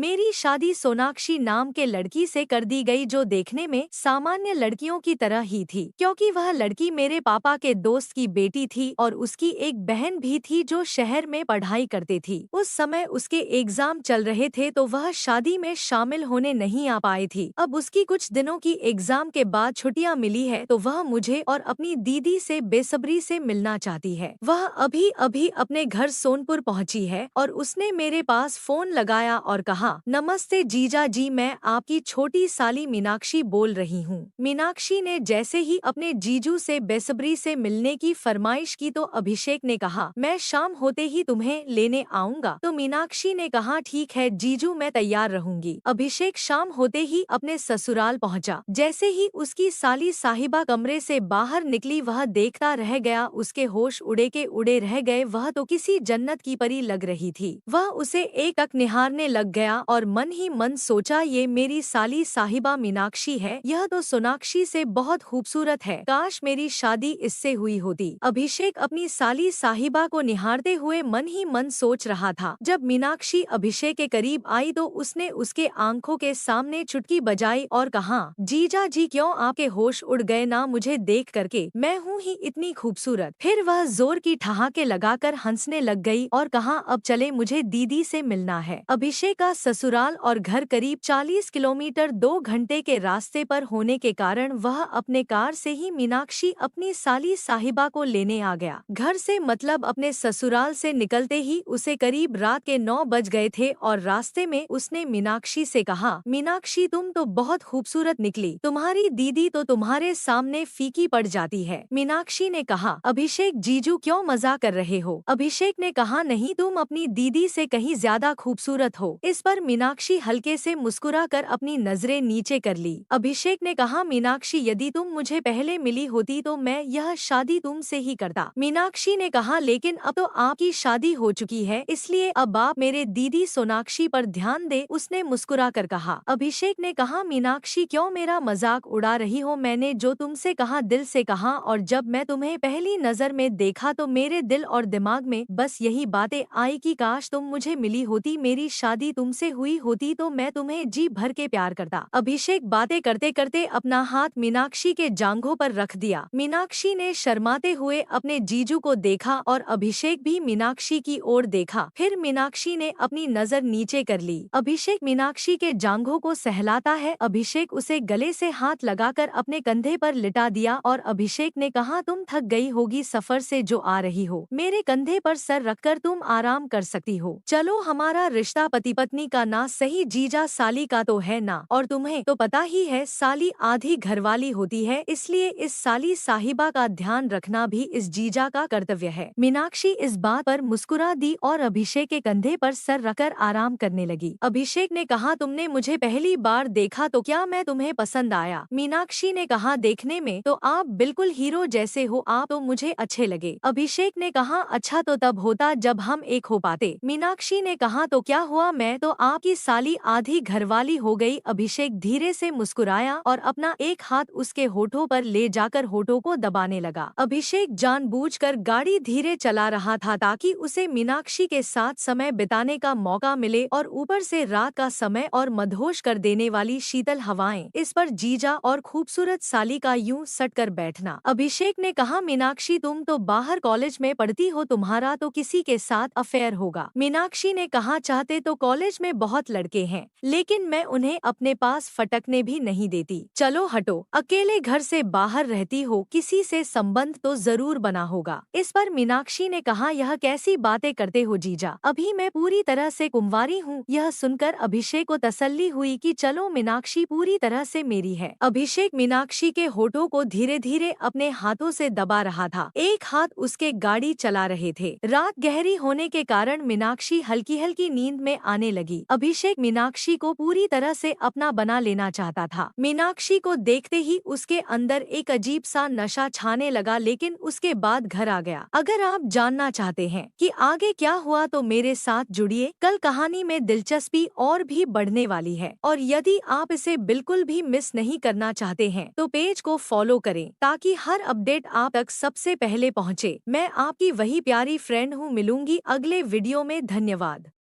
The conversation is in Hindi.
मेरी शादी सोनाक्षी नाम के लड़की से कर दी गई, जो देखने में सामान्य लड़कियों की तरह ही थी, क्योंकि वह लड़की मेरे पापा के दोस्त की बेटी थी और उसकी एक बहन भी थी जो शहर में पढ़ाई करती थी। उस समय उसके एग्जाम चल रहे थे तो वह शादी में शामिल होने नहीं आ पाई थी। अब उसकी कुछ दिनों की एग्जाम के बाद छुट्टियां मिली है तो वह मुझे और अपनी दीदी से बेसब्री से मिलना चाहती है। वह अभी अभी अपने घर सोनपुर पहुंची है और उसने मेरे पास फोन लगाया और कहा, नमस्ते जीजा जी, मैं आपकी छोटी साली मीनाक्षी बोल रही हूँ। मीनाक्षी ने जैसे ही अपने जीजू से बेसब्री से मिलने की फरमाइश की तो अभिषेक ने कहा, मैं शाम होते ही तुम्हें लेने आऊंगा। तो मीनाक्षी ने कहा, ठीक है जीजू, मैं तैयार रहूंगी। अभिषेक शाम होते ही अपने ससुराल पहुंचा। जैसे ही उसकी साली साहिबा कमरे से बाहर निकली वह देखता रह गया, उसके होश उड़े के उड़े रह गए। वह तो किसी जन्नत की परी लग रही थी। वह उसे एकटक निहारने लग गया और मन ही मन सोचा, ये मेरी साली साहिबा मीनाक्षी है, यह तो सोनाक्षी से बहुत खूबसूरत है, काश मेरी शादी इससे हुई होती। अभिषेक अपनी साली साहिबा को निहारते हुए मन ही मन सोच रहा था। जब मीनाक्षी अभिषेक के करीब आई तो उसने उसके आंखों के सामने चुटकी बजाई और कहा, जीजा जी क्यों आपके होश उड़ गए ना मुझे देख करके, मैं हूँ ही इतनी खूबसूरत। फिर वह जोर की ठहाके लगाकर हंसने लग गई और कहा, अब चले, मुझे दीदी से मिलना है। अभिषेक का ससुराल और घर करीब 40 किलोमीटर 2 घंटे के रास्ते पर होने के कारण वह अपने कार से ही मीनाक्षी अपनी साली साहिबा को लेने आ गया। घर से मतलब अपने ससुराल से निकलते ही उसे करीब रात के 9 बज गए थे और रास्ते में उसने मीनाक्षी से कहा, मीनाक्षी तुम तो बहुत खूबसूरत निकली, तुम्हारी दीदी तो तुम्हारे सामने फीकी पड़ जाती है। मीनाक्षी ने कहा, अभिषेक जीजू क्यों मजाक कर रहे हो? अभिषेक ने कहा, नहीं, तुम अपनी दीदी से कहीं ज्यादा खूबसूरत हो। इस पर मीनाक्षी हल्के से मुस्कुराकर अपनी नजरें नीचे कर ली। अभिषेक ने कहा, मीनाक्षी यदि तुम मुझे पहले मिली होती तो मैं यह शादी तुमसे ही करता। मीनाक्षी ने कहा, लेकिन अब तो आपकी शादी हो चुकी है, इसलिए अब आप मेरे दीदी सोनाक्षी पर ध्यान दे, उसने मुस्कुरा कर कहा। अभिषेक ने कहा, मीनाक्षी क्यों मेरा मजाक उड़ा रही हो? मैंने जो तुमसे कहा दिल से कहा, और जब मैं तुम्हें पहली नजर में देखा तो मेरे दिल और दिमाग में बस यही बातें आई कि काश तुम मुझे मिली होती, मेरी शादी तुमसे हुई होती तो मैं तुम्हें जी भर के प्यार करता। अभिषेक बातें करते करते अपना हाथ मीनाक्षी के जांघों पर रख दिया। मीनाक्षी ने शर्माते हुए अपने जीजू को देखा और अभिषेक भी मीनाक्षी की ओर देखा। फिर मीनाक्षी ने अपनी नजर नीचे कर ली। अभिषेक मीनाक्षी के जांघों को सहलाता है। अभिषेक उसे गले से हाथ लगाकर अपने कंधे पर लिटा दिया और अभिषेक ने कहा, तुम थक गई होगी सफर से जो आ रही हो, मेरे कंधे पर सर रखकर तुम आराम कर सकती हो। चलो, हमारा रिश्ता पति पत्नी का ना सही जीजा साली का तो है ना, और तुम्हें तो पता ही है साली आधी घरवाली होती है, इसलिए इस साली साहिबा का ध्यान रखना भी इस जीजा का कर्तव्य है। मीनाक्षी इस बात पर मुस्कुरा दी और अभिषेक के कंधे पर सर रखकर आराम करने लगी। अभिषेक ने कहा, तुमने मुझे पहली बार देखा तो क्या मैं तुम्हें पसंद आया? मीनाक्षी ने कहा, देखने में तो आप बिल्कुल हीरो जैसे हो, आप तो मुझे अच्छे लगे। अभिषेक ने कहा, अच्छा तो तब होता जब हम एक हो पाते। मीनाक्षी ने कहा, तो क्या हुआ, मैं तो आपकी साली आधी घरवाली हो गई। अभिषेक धीरे से मुस्कुराया और अपना एक हाथ उसके होठों पर ले जाकर होठों को दबाने लगा। अभिषेक जानबूझकर गाड़ी धीरे चला रहा था ताकि उसे मीनाक्षी के साथ समय बिताने का मौका मिले, और ऊपर से रात का समय और मदहोश कर देने वाली शीतल हवाएं, इस पर जीजा और खूबसूरत साली का यूं सटकर बैठना। अभिषेक ने कहा, मीनाक्षी तुम तो बाहर कॉलेज में पढ़ती हो, तुम्हारा तो किसी के साथ अफेयर होगा। मीनाक्षी ने कहा, चाहते तो कॉलेज में बहुत लड़के हैं, लेकिन मैं उन्हें अपने पास फटकने भी नहीं देती। चलो हटो, अकेले घर से बाहर रहती हो, किसी से संबंध तो जरूर बना होगा। इस पर मीनाक्षी ने कहा, यह कैसी बातें करते हो जीजा, अभी मैं पूरी तरह से कुंवारी हूँ। यह सुनकर अभिषेक को तसल्ली हुई कि चलो मीनाक्षी पूरी तरह से मेरी है। अभिषेक मीनाक्षी के होठों को धीरे धीरे अपने हाथों से दबा रहा था, एक हाथ उसके गाड़ी चला रहे थे। रात गहरी होने के कारण मीनाक्षी हल्की हल्की नींद में आने लगी। अभिषेक मीनाक्षी को पूरी तरह से अपना बना लेना चाहता था। मीनाक्षी को देखते ही उसके अंदर एक अजीब सा नशा छाने लगा, लेकिन उसके बाद घर आ गया। अगर आप जानना चाहते हैं कि आगे क्या हुआ तो मेरे साथ जुड़िए, कल कहानी में दिलचस्पी और भी बढ़ने वाली है। और यदि आप इसे बिल्कुल भी मिस नहीं करना चाहते हैं तो पेज को फॉलो करें ताकि हर अपडेट आप तक सबसे पहले पहुंचे। मैं आपकी वही प्यारी फ्रेंड हूँ, मिलूंगी अगले वीडियो में। धन्यवाद।